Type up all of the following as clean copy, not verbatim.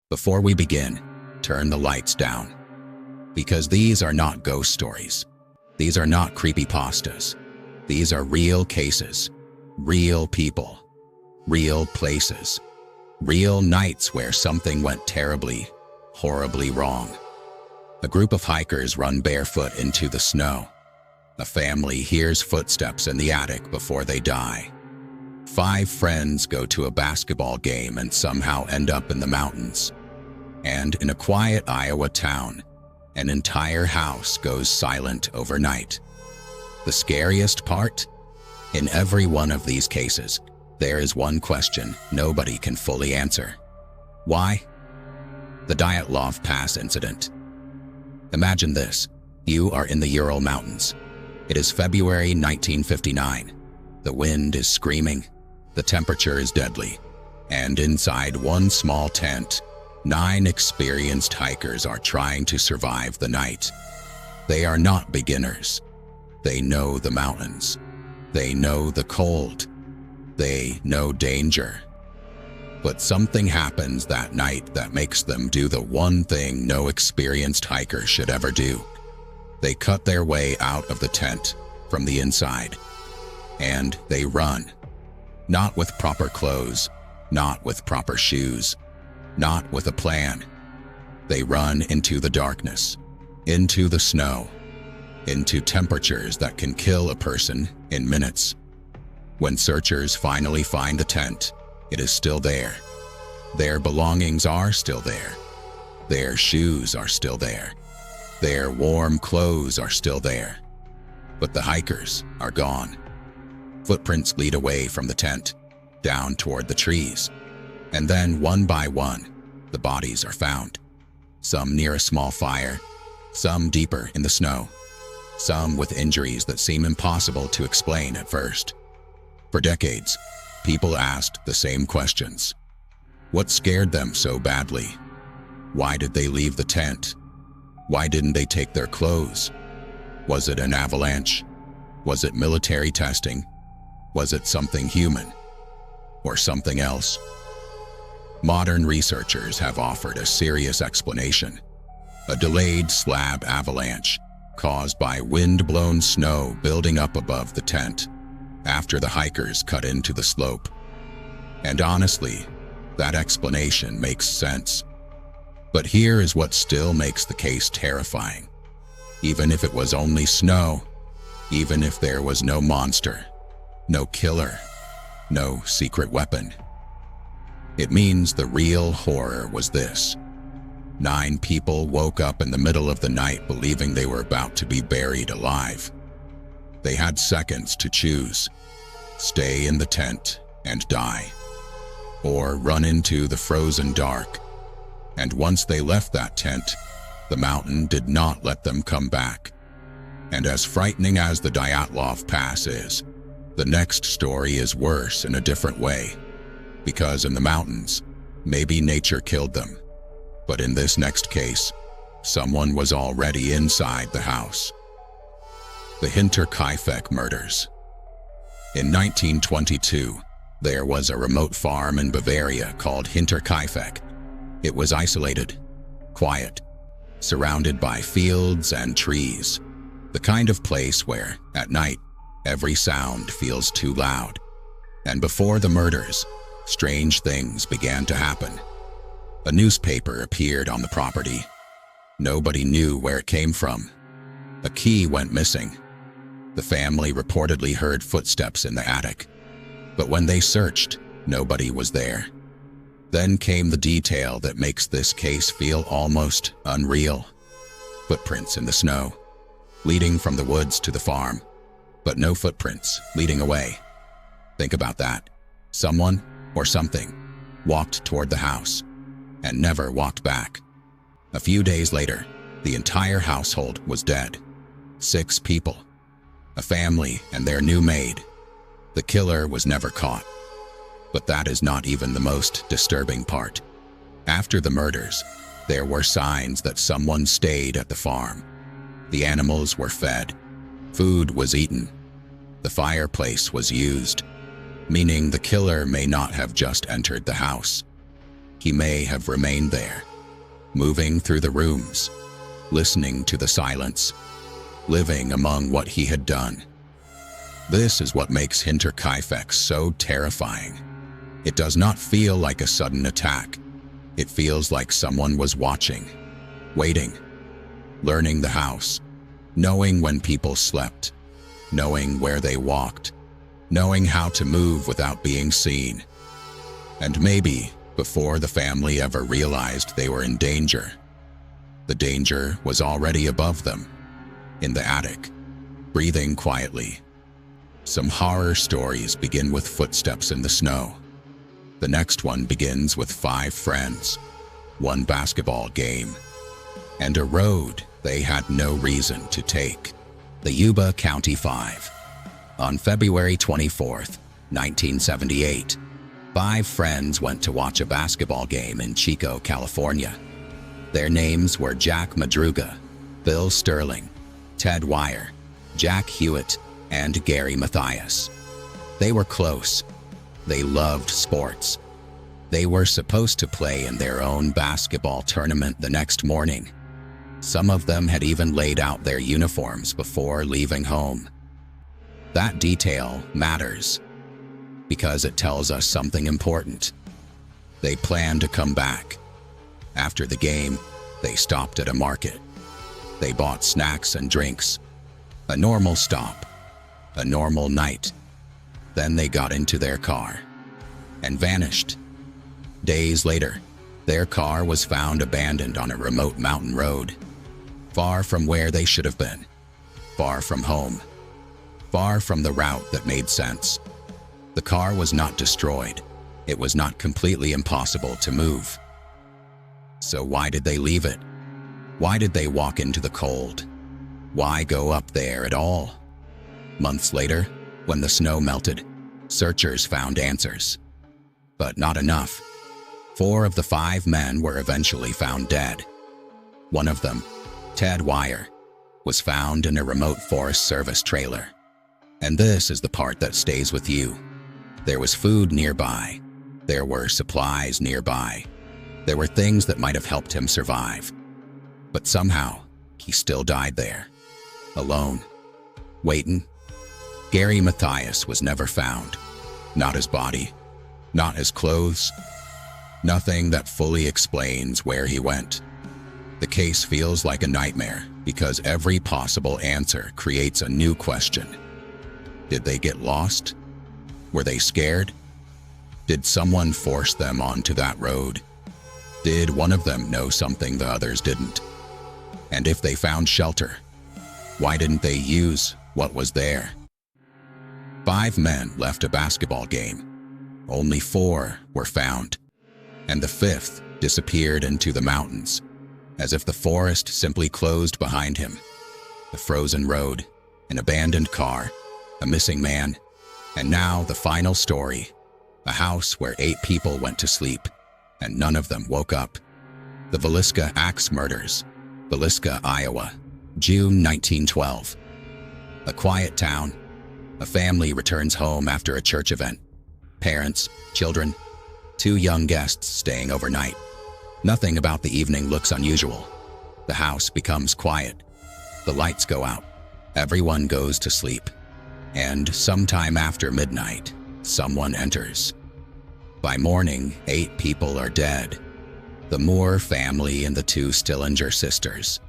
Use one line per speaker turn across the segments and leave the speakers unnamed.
Before we begin, turn the lights down. Because these are not ghost stories. These are not creepypastas. These are real cases, real people, real places, real nights where something went terribly, horribly wrong. A group of hikers run barefoot into the snow. A family hears footsteps in the attic before they die. 5 friends go to a basketball game and somehow end up in the mountains. And in a quiet Iowa town, an entire house goes silent overnight. The scariest part? In every one of these cases, there is one question nobody can fully answer. Why? The Dyatlov Pass Incident. Imagine this. You are in the Ural Mountains. It is February 1959. The wind is screaming. The temperature is deadly. And inside one small tent, 9 experienced hikers are trying to survive the night. They are not beginners. They know the mountains. They know the cold. They know danger. But something happens that night that makes them do the one thing no experienced hiker should ever do. They cut their way out of the tent from the inside. And they run. Not with proper clothes, not with proper shoes, not with a plan. They run into the darkness, into the snow, into temperatures that can kill a person in minutes. When searchers finally find the tent, it is still there. Their belongings are still there. Their shoes are still there. Their warm clothes are still there. But the hikers are gone. Footprints lead away from the tent, down toward the trees. And then, one by one, the bodies are found. Some near a small fire, some deeper in the snow, some with injuries that seem impossible to explain at first. For decades, people asked the same questions. What scared them so badly? Why did they leave the tent? Why didn't they take their clothes? Was it an avalanche? Was it military testing? Was it something human? Or something else? Modern researchers have offered a serious explanation. A delayed slab avalanche caused by wind-blown snow building up above the tent after the hikers cut into the slope. And honestly, that explanation makes sense. But here is what still makes the case terrifying. Even if it was only snow, even if there was no monster, no killer, no secret weapon, it means the real horror was this. 9 people woke up in the middle of the night believing they were about to be buried alive. They had seconds to choose: stay in the tent and die, or run into the frozen dark. And once they left that tent, the mountain did not let them come back. And as frightening as the Dyatlov Pass is, the next story is worse in a different way. Because in the mountains, maybe nature killed them. But in this next case, someone was already inside the house. The Hinterkaifeck Murders. In 1922, there was a remote farm in Bavaria called Hinterkaifeck. It was isolated, quiet, surrounded by fields and trees. The kind of place where, at night, every sound feels too loud. And before the murders, strange things began to happen. A newspaper appeared on the property. Nobody knew where it came from. A key went missing. The family reportedly heard footsteps in the attic. But when they searched, nobody was there. Then came the detail that makes this case feel almost unreal. Footprints in the snow, leading from the woods to the farm, but no footprints leading away. Think about that. Someone or something walked toward the house and never walked back. A few days later, the entire household was dead. 6 people, a family and their new maid. The killer was never caught. But that is not even the most disturbing part. After the murders, there were signs that someone stayed at the farm. The animals were fed. Food was eaten. The fireplace was used, meaning the killer may not have just entered the house. He may have remained there, moving through the rooms, listening to the silence, living among what he had done. This is what makes Hinterkaifeck so terrifying. It does not feel like a sudden attack. It feels like someone was watching, waiting, learning the house, knowing when people slept, knowing where they walked, knowing how to move without being seen. And maybe before the family ever realized they were in danger, the danger was already above them, in the attic, breathing quietly. Some horror stories begin with footsteps in the snow. The next one begins with 5 friends, 1 basketball game, and a road they had no reason to take. The Yuba County Five. On February 24th, 1978, 5 friends went to watch a basketball game in Chico, California. Their names were Jack Madruga, Bill Sterling, Ted Wire, Jack Hewitt, and Gary Mathias. They were close. They loved sports. They were supposed to play in their own basketball tournament the next morning. Some of them had even laid out their uniforms before leaving home. That detail matters because it tells us something important. They planned to come back. After the game, they stopped at a market. They bought snacks and drinks. A normal stop. A normal night. Then they got into their car and vanished. Days later, their car was found abandoned on a remote mountain road, far from where they should have been, far from home, far from the route that made sense. The car was not destroyed. It was not completely impossible to move. So why did they leave it? Why did they walk into the cold? Why go up there at all? Months later, when the snow melted, searchers found answers. But not enough. 4 of the 5 men were eventually found dead. One of them, Ted Wire, was found in a remote Forest Service trailer. And this is the part that stays with you. There was food nearby. There were supplies nearby. There were things that might have helped him survive. But somehow, he still died there, alone, waiting. Gary Mathias was never found. Not his body, not his clothes, nothing that fully explains where he went. The case feels like a nightmare because every possible answer creates a new question. Did they get lost? Were they scared? Did someone force them onto that road? Did one of them know something the others didn't? And if they found shelter, why didn't they use what was there? 5 men left a basketball game. Only 4 were found, and the 5th disappeared into the mountains, as if the forest simply closed behind him. The frozen road, an abandoned car, a missing man, and now the final story, a house where 8 people went to sleep, and none of them woke up. The Villisca Axe Murders, Villisca, Iowa, June 1912. A quiet town. A family returns home after a church event. Parents, children, 2 young guests staying overnight. Nothing about the evening looks unusual. The house becomes quiet. The lights go out. Everyone goes to sleep. And sometime after midnight, someone enters. By morning, 8 people are dead. The Moore family and the 2 Stillinger sisters.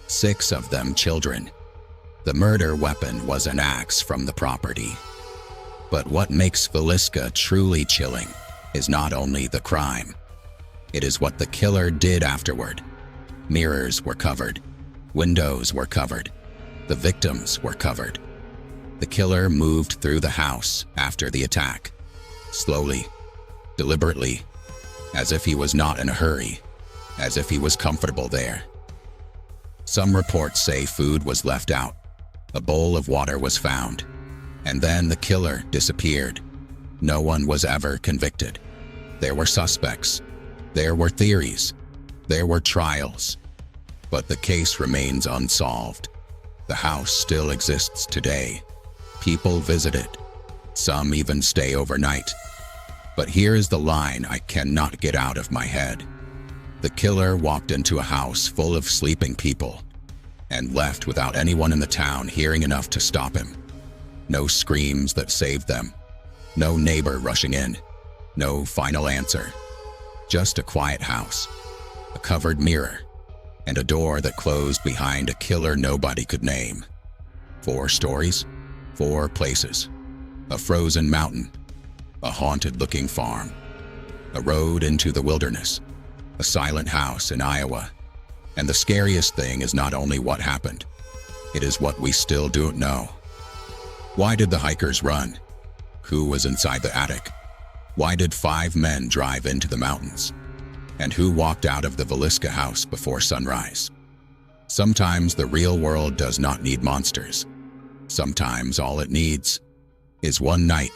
6 of them children. The murder weapon was an axe from the property. But what makes Villisca truly chilling is not only the crime. It is what the killer did afterward. Mirrors were covered. Windows were covered. The victims were covered. The killer moved through the house after the attack. Slowly, deliberately, as if he was not in a hurry, as if he was comfortable there. Some reports say food was left out. A bowl of water was found, and then the killer disappeared. No one was ever convicted. There were suspects. There were theories. There were trials. But the case remains unsolved. The house still exists today. People visit it. Some even stay overnight. But here is the line I cannot get out of my head. The killer walked into a house full of sleeping people and left without anyone in the town hearing enough to stop him. No screams that saved them. No neighbor rushing in. No final answer. Just a quiet house, a covered mirror, and a door that closed behind a killer nobody could name. 4 stories, 4 places. A frozen mountain, a haunted-looking farm, a road into the wilderness, a silent house in Iowa. And the scariest thing is not only what happened, it is what we still don't know. Why did the hikers run? Who was inside the attic? Why did 5 men drive into the mountains? And who walked out of the Villisca house before sunrise? Sometimes the real world does not need monsters. Sometimes all it needs is one night,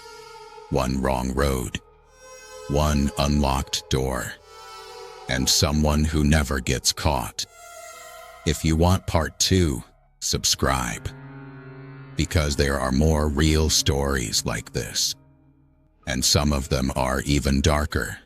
one wrong road, one unlocked door, and someone who never gets caught. If you want part 2, subscribe, because there are more real stories like this, and some of them are even darker.